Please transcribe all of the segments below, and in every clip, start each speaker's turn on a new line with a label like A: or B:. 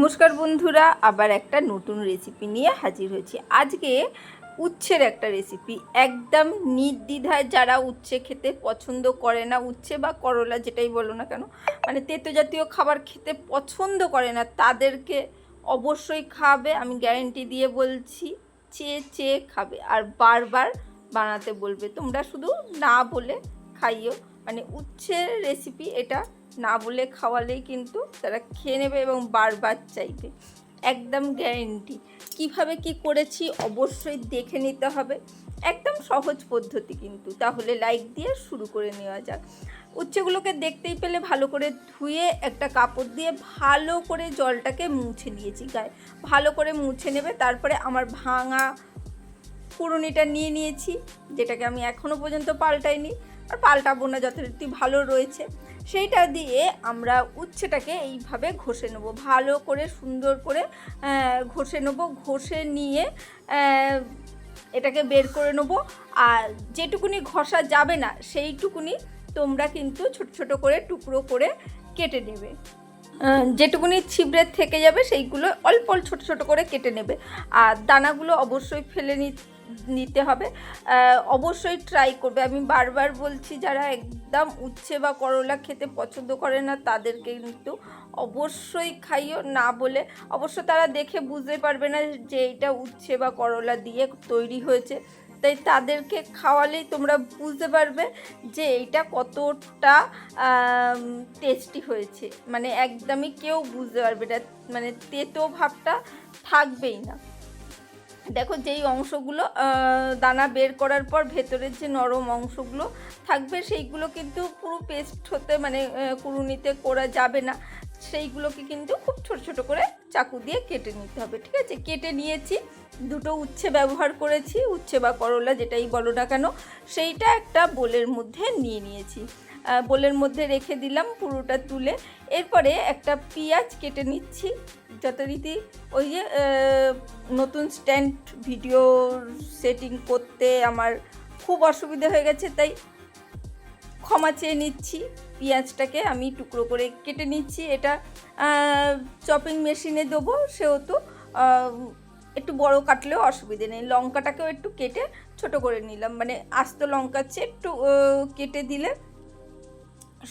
A: নমস্কার বন্ধুরা, আবার একটা নতুন রেসিপি নিয়ে হাজির হয়েছি। আজকে উচ্ছের একটা রেসিপি, একদম নির্দ্বিধায় যারা উচ্ছে খেতে পছন্দ করে না, উচ্ছে বা করলা যেটাই বলো না কেন, মানে তেতো জাতীয় খাবার খেতে পছন্দ করে না, তাদেরকে অবশ্যই খাবে। আমি গ্যারেন্টি দিয়ে বলছি, চেয়ে চেয়ে খাবে আর বারবার বানাতে বলবে। তোমরা শুধু না বলে খাইও, মানে উচ্ছের রেসিপি এটা না বলে খাওয়ালেই কিন্তু তারা খেয়ে নেবে এবং বারবার চাইবে, একদম গ্যারেন্টি। কিভাবে কি করেছি অবশ্যই দেখে নিতে হবে, একদম সহজ পদ্ধতি কিন্তু। তাহলে লাইক দিয়ে শুরু করে নেওয়া যাক। উচ্ছেগুলোকে দেখতেই পেলে ভালো করে ধুয়ে একটা কাপড় দিয়ে ভালো করে জলটাকে মুছে নিয়েছি, গায়ে ভালো করে মুছে নেবে। তারপরে আমার ভাঙা কুড়ুনিটা নিয়ে নিয়েছি, যেটাকে আমি এখনও পর্যন্ত পাল্টাইনি আর পাল্টাবো না, যথারীতি ভালো রয়েছে। সেইটা দিয়ে আমরা উচ্ছেটাকে এইভাবে ঘষে নেব, ভালো করে সুন্দর করে ঘষে নেব। ঘষে নিয়ে এটাকে বের করে নেব। আর যেটুকুনি ঘষা যাবে না সেইটুকুনি তোমরা কিন্তু ছোট ছোট করে টুকরো করে কেটে নেবে। যেটুকুনি ছিবড়ে থেকে যাবে সেইগুলো অল্প ছোট ছোট করে কেটে নেবে। আর দানাগুলো অবশ্যই ফেলে নিতে হবে। অবশ্যই ট্রাই করবে, আমি বারবার বলছি, যারা একদম উচ্ছে বা করলা খেতে পছন্দ করে না তাদেরকে কিন্তু অবশ্যই খাইও না বলে। অবশ্য তারা দেখে বুঝতে পারবে না যে এটা উচ্ছে বা করলা দিয়ে তৈরি হয়েছে, তাই তাদেরকে খাওয়ালেই তোমরা বুঝতে পারবে যে এইটা কতটা টেস্টি হয়েছে। মানে একদমই কেউ বুঝতে পারবে না, মানে তেতো ভাবটা থাকবেই না। দেখো, যেই অংশগুলো দানা বের করার পর ভেতরের যে নরম অংশগুলো থাকবে সেইগুলো কিন্তু পুরো পেস্ট হতে, মানে কুড়ুনিতে করা যাবে না, সেইগুলোকে কিন্তু খুব ছোট ছোট করে চাকু দিয়ে কেটে নিতে হবে। ঠিক আছে, কেটে নিয়েছি। দুটো উচ্ছে ব্যবহার করেছি, উচ্ছে বা করলা যেটাই বলো না কেন। সেইটা একটা বোলের মধ্যে নিয়ে নিয়েছি, বোলের মধ্যে রেখে দিলাম পুরোটা তুলে। এরপরে একটা পেঁয়াজ কেটে নিচ্ছি যথারীতি। ওই যে নতুন স্ট্যান্ড ভিডিও সেটিং করতে আমার খুব অসুবিধা হয়ে গেছে, তাই ক্ষমা চেয়ে নিচ্ছি। পেঁয়াজটাকে আমি টুকরো করে কেটে নিচ্ছি। এটা চপিং মেশিনে দেবো, সেহেতু একটু বড় কাটলেও অসুবিধে নেই। লঙ্কাটাকেও একটু কেটে ছোট করে নিলাম, মানে আস্ত লঙ্কার চেয়ে একটু কেটে দিলে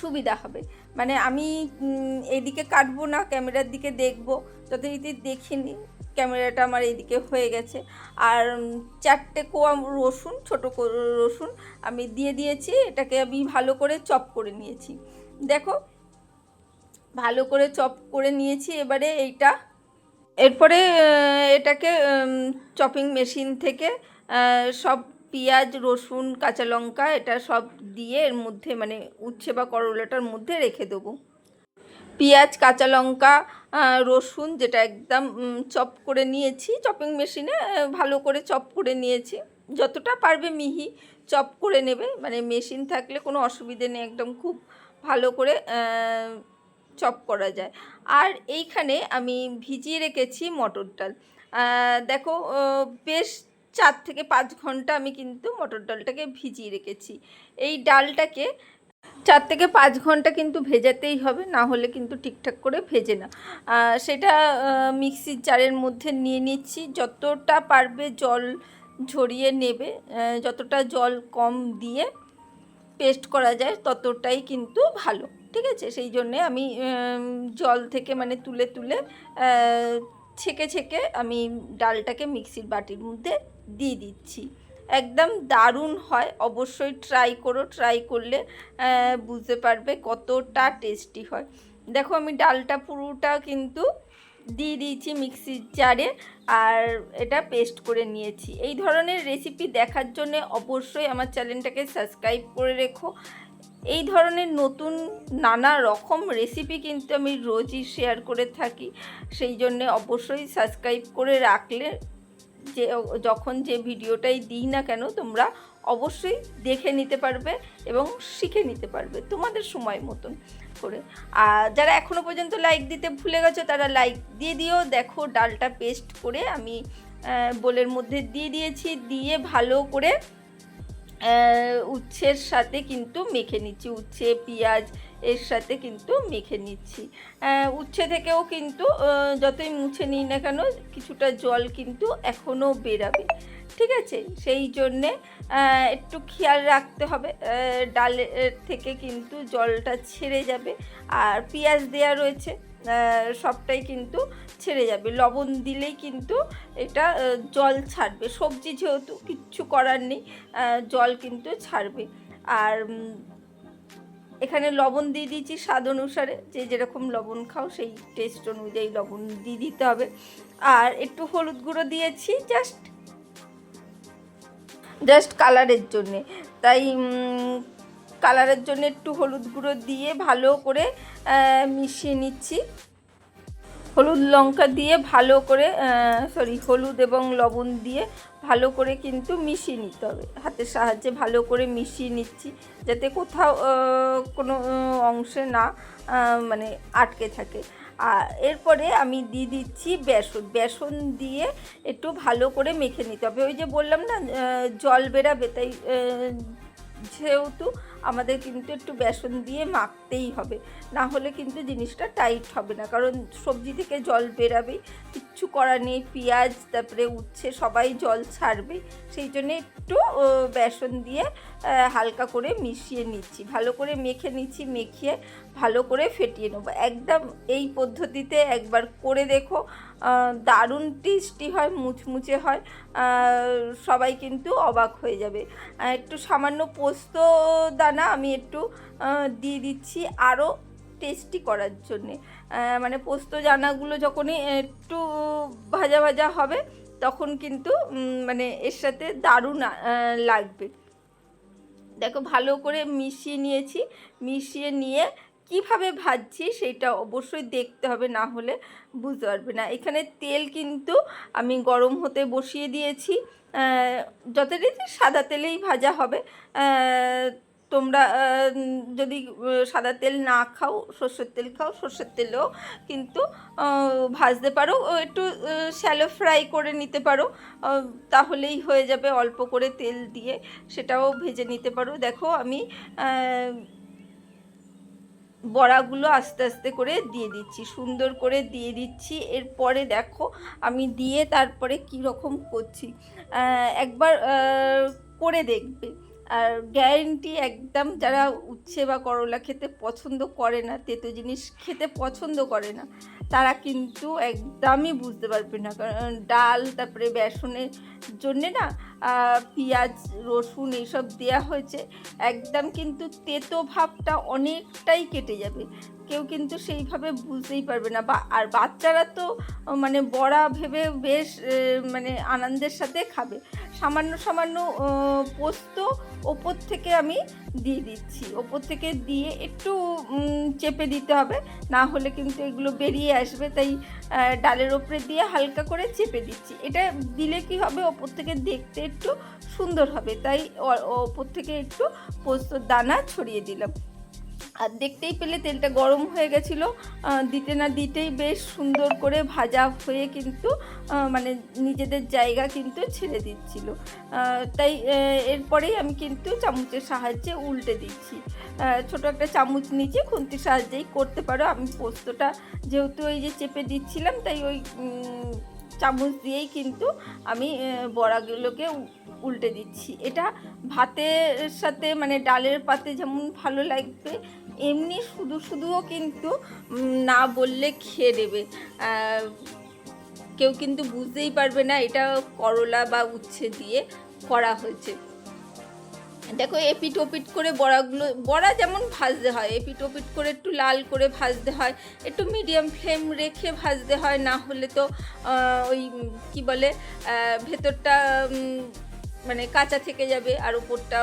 A: সুবিধা হবে। মানে আমি এইদিকে কাটবো না, ক্যামেরার দিকে দেখবো, যথারীতি দেখিনি, ক্যামেরাটা আমার এইদিকে হয়ে গেছে। আর 4টে কোয়া রসুন, ছোটো রসুন আমি দিয়ে দিয়েছি। এটাকে আমি ভালো করে চপ করে নিয়েছি। দেখো, ভালো করে চপ করে নিয়েছি। এবারে এরপরে এটাকে চপিং মেশিন থেকে সব পেঁয়াজ, রসুন, কাঁচা লঙ্কা এটা সব দিয়ে এর মধ্যে, মানে উচ্ছে বা করলাটার মধ্যে রেখে দেবো। পেঁয়াজ, কাঁচা লঙ্কা, রসুন যেটা একদম চপ করে নিয়েছি চপিং মেশিনে, ভালো করে চপ করে নিয়েছি। যতটা পারবে মিহি চপ করে নেবে, মানে মেশিন থাকলে কোনো অসুবিধে নেই, একদম খুব ভালো করে চপ করা যায়। আর এইখানে আমি ভিজিয়ে রেখেছি মটর ডাল। দেখো, বেশ 4 থেকে 5 ঘন্টা আমি কিন্তু মটর ডালটাকে ভিজিয়ে রেখেছি। এই ডালটাকে 4 থেকে 5 ঘন্টা কিন্তু ভেজাতেই হবে, না হলে কিন্তু ঠিকঠাক করে ভেজে না। সেটা মিক্সির জারের মধ্যে নিয়ে নিচ্ছি। যতটা পারবে জল ঝরিয়ে নেবে, যতটা জল কম দিয়ে পেস্ট করা যায় ততটাই কিন্তু ভালো। ঠিক আছে, সেই জন্যে আমি জল থেকে মানে তুলে তুলে ছেঁকে ছেঁকে আমি ডালটাকে মিক্সির বাটির মধ্যে দিয়ে দিচ্ছি। একদম দারুণ হয়, অবশ্যই ট্রাই করো। ট্রাই করলে বুঝতে পারবে কতটা টেস্টি হয়। দেখো, আমি ডালটা পুরোটা কিন্তু দিয়ে দিয়েছি মিক্সির জারে, আর এটা পেস্ট করে নিয়েছি। এই ধরনের রেসিপি দেখার জন্য অবশ্যই আমার চ্যানেলটাকে সাবস্ক্রাইব করে রেখো। এই ধরনের নতুন নানা রকম রেসিপি কিন্তু আমি রোজই শেয়ার করে থাকি, সেই জন্যে অবশ্যই সাবস্ক্রাইব করে রাখলে যে যখন যে ভিডিওটাই দিই না কেন তোমরা অবশ্যই দেখে নিতে পারবে এবং শিখে নিতে পারবে তোমাদের সময় মতন করে। আর যারা এখনও পর্যন্ত লাইক দিতে ভুলে গেছো তারা লাইক দিয়ে দিও। দেখো, ডালটা পেস্ট করে আমি বোলের মধ্যে দিয়ে দিয়েছি, দিয়ে ভালো করে উচ্ছের সাথে কিন্তু মেখে নিচ্ছি, উচ্ছে পেঁয়াজ এর সাথে কিন্তু মেখে নিচ্ছি। উচ্ছে থেকেও কিন্তু যতই মুছে নিই না কেন কিছুটা জল কিন্তু এখনও বেরাবে, ঠিক আছে? সেই জন্যে একটু খেয়াল রাখতে হবে, ডালের থেকে কিন্তু জলটা ছেড়ে যাবে, আর পেঁয়াজ দেওয়া রয়েছে সবটাই কিন্তু ছেড়ে যাবে। লবণ দিলেই কিন্তু এটা জল ছাড়বে, সবজি যেহেতু কিচ্ছু করার নেই, জল কিন্তু ছাড়বে। আর এখানে লবণ দিয়ে দিয়েছি স্বাদ অনুসারে, যে যেরকম লবণ খাও সেই টেস্ট অনুযায়ী লবণ দিয়ে দিতে হবে। আর একটু হলুদ গুঁড়ো দিয়েছি জাস্ট কালারের জন্যে, তাই কালারের জন্য একটু হলুদ গুঁড়ো দিয়ে ভালো করে মিশিয়ে নিচ্ছি। হলুদ লঙ্কা দিয়ে ভালো করে হলুদ এবং লবণ দিয়ে ভালো করে কিন্তু মিশিয়ে নিতে হবে, হাতের সাহায্যে ভালো করে মিশিয়ে নিচ্ছি যাতে কোথাও কোনো অংশে না মানে আটকে থাকে। আর এরপরে আমি দিয়ে দিচ্ছি বেসন দিয়ে একটু ভালো করে মেখে নিতে হবে। ওই যে বললাম না জল বেরাবে, তাই যেহেতু আমাদের কিন্তু একটু বেসন দিয়ে মাখতেই হবে, না হলে কিন্তু জিনিসটা টাইট হবে না, কারণ সবজি থেকে জল বেরাবেই, কিচ্ছু করার নেই, পেঁয়াজ তারপরে উচ্ছে সবাই জল ছাড়বে, সেই জন্যে একটু বেসন দিয়ে হালকা করে মিশিয়ে নিচ্ছি, ভালো করে মেখে নিচ্ছি, মেখিয়ে ভালো করে ফেটিয়ে নেবো। একদম এই পদ্ধতিতে একবার করে দেখো, দারুণ টেস্টি হয়, মুচমুচে হয়, সবাই কিন্তু অবাক হয়ে যাবে। একটু সামান্য পোস্ত দানা আমি একটু দিয়ে দিচ্ছি আরও টেস্টি করার জন্যে, মানে পোস্ত দানাগুলো যখনই একটু ভাজা ভাজা হবে তখন কিন্তু মানে এর সাথে দারুণ লাগবে। দেখো ভালো করে মিশিয়ে নিয়েছি, মিশিয়ে নিয়ে কিভাবে ভাজছি সেটা অবশ্যই দেখতে হবে, না হলে বুঝতে পারবে না। এখানে তেল কিন্তু আমি গরম হতে বসিয়ে দিয়েছি, যথারীতি সাদা তেলেই ভাজা হবে। তোমরা যদি সাদা তেল না খাও, সর্ষের তেল খাও, সর্ষের তেলেও কিন্তু ভাজতে পারো, একটু শ্যালো ফ্রাই করে নিতে পারো, তাহলেই হয়ে যাবে। অল্প করে তেল দিয়ে সেটাও ভেজে নিতে পারো। দেখো আমি বড়াগুলো আস্তে আস্তে করে দিয়ে দিচ্ছি, সুন্দর করে দিয়ে দিচ্ছি। এরপরে দেখো আমি দিয়ে তারপরে কি রকম করছি, একবার করে দেখবে। আর গ্যারেন্টি একদম, যারা উচ্ছে বা করলা খেতে পছন্দ করে না, তেতো জিনিস খেতে পছন্দ করে না, তারা কিন্তু একদমই বুঝতে পারবে না, কারণ ডাল তারপরে বেসনের জন্যে না পেঁয়াজ রসুন এইসব দেওয়া হয়েছে, একদম কিন্তু তেতো ভাবটা অনেকটাই কেটে যাবে, কেউ কিন্তু সেইভাবে বুঝতেই পারবে না। আর বাচ্চারা তো মানে বড়া ভেবে বেশ মানে আনন্দের সাথে খাবে। সামান্য সামান্য পোস্ত ওপর থেকে আমি দিয়ে দিচ্ছি, ওপর থেকে দিয়ে একটু চেপে দিতে হবে, না হলে কিন্তু এগুলো বেরিয়ে আসবে, তাই ডালের ওপরে দিয়ে হালকা করে চেপে দিচ্ছি। এটা দিলে কি হবে, ওপর থেকে দেখতে একটু সুন্দর হবে, তাই ওপর থেকে একটু পোস্তর দানা ছড়িয়ে দিলাম। আর দেখতেই পেলে তেলটা গরম হয়ে গেছিলো, দিতে না দিতেই বেশ সুন্দর করে ভাজা হয়ে কিন্তু মানে নিজেদের জায়গা কিন্তু ছেড়ে দিচ্ছিল, তাই এরপরেই আমি কিন্তু চামচের সাহায্যে উল্টে দিচ্ছি। ছোট একটা চামচ নিচে খুন্তির সাহায্যেই করতে পারো, আমি পোস্তটা যেহেতু ওই যে চেপে দিচ্ছিলাম, তাই ওই চামচ দিয়েই কিন্তু আমি বড়াগুলোকে উল্টে দিচ্ছি। এটা ভাতের সাথে মানে ডালের পাতে যেমন ভালো লাগবে, এমনি শুধু শুধুও কিন্তু না বললে খেয়ে দেবে, কেউ কিন্তু বুঝতেই পারবে না এটা করলা বা উচ্ছে দিয়ে করা হয়েছে। দেখো এপিট ওপিট করে বড়া যেমন ভাজতে হয়, এপিট ওপিট করে একটু লাল করে ভাজতে হয়, একটু মিডিয়াম ফ্লেম রেখে ভাজতে হয়, না হলে তো ওই কি বলে ভেতরটা মানে কাঁচা থেকে যাবে আর উপরটা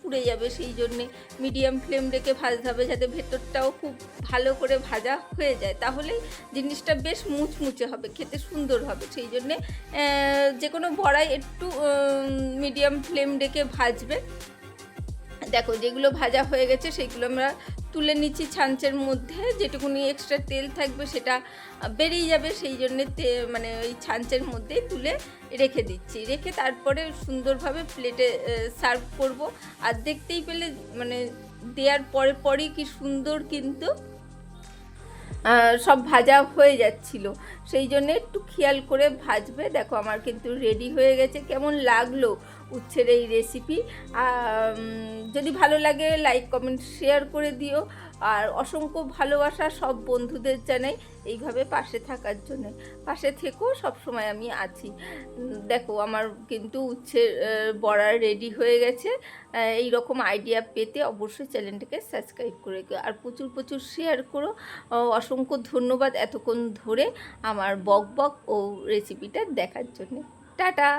A: পুড়ে যাবে, সেই জন্যে মিডিয়াম ফ্লেম রেখে ভাজতে হবে যাতে ভেতরটাও খুব ভালো করে ভাজা হয়ে যায়, তাহলেই জিনিসটা বেশ মুচমুচে হবে, খেতে সুন্দর হবে। সেই জন্যে যে কোনো বড়াই একটু মিডিয়াম ফ্লেম রেখে ভাজবে। দেখো যেগুলো ভাজা হয়ে গেছে সেইগুলো আমরা তুলে নিচ্ছি ছাঁচের মধ্যে, যেটুকুনি এক্সট্রা তেল থাকবে সেটা বেরিয়ে যাবে, সেই জন্যে মানে ওই ছাঁচের মধ্যেই তুলে রেখে দিচ্ছি। রেখে তারপরে সুন্দরভাবে প্লেটে সার্ভ করব। আর দেখতেই পেলে মানে দেওয়ার পরেই কি সুন্দর কিন্তু সব ভাজা হয়ে যাচ্ছিল, সেই জন্যে একটু খেয়াল করে ভাজবে। দেখো আমার কিন্তু রেডি হয়ে গেছে। কেমন লাগলো উচ্ছের এই রেসিপি? যদি ভালো লাগে লাইক কমেন্ট শেয়ার করে দিও। আর অসংখ্য ভালোবাসা সব বন্ধুদের জানাই এইভাবে পাশে থাকার জন্য। পাশে থেকেও সবসময় আমি আছি। দেখো আমার কিন্তু উচ্ছের বড়া রেডি হয়ে গেছে। এই রকম আইডিয়া পেতে অবশ্যই চ্যানেলটাকে সাবস্ক্রাইব করে দিও, আর প্রচুর প্রচুর শেয়ার করো। অসংখ্য ধন্যবাদ এতক্ষণ ধরে আমার বক বক ও রেসিপিটা দেখার জন্য। টাটা।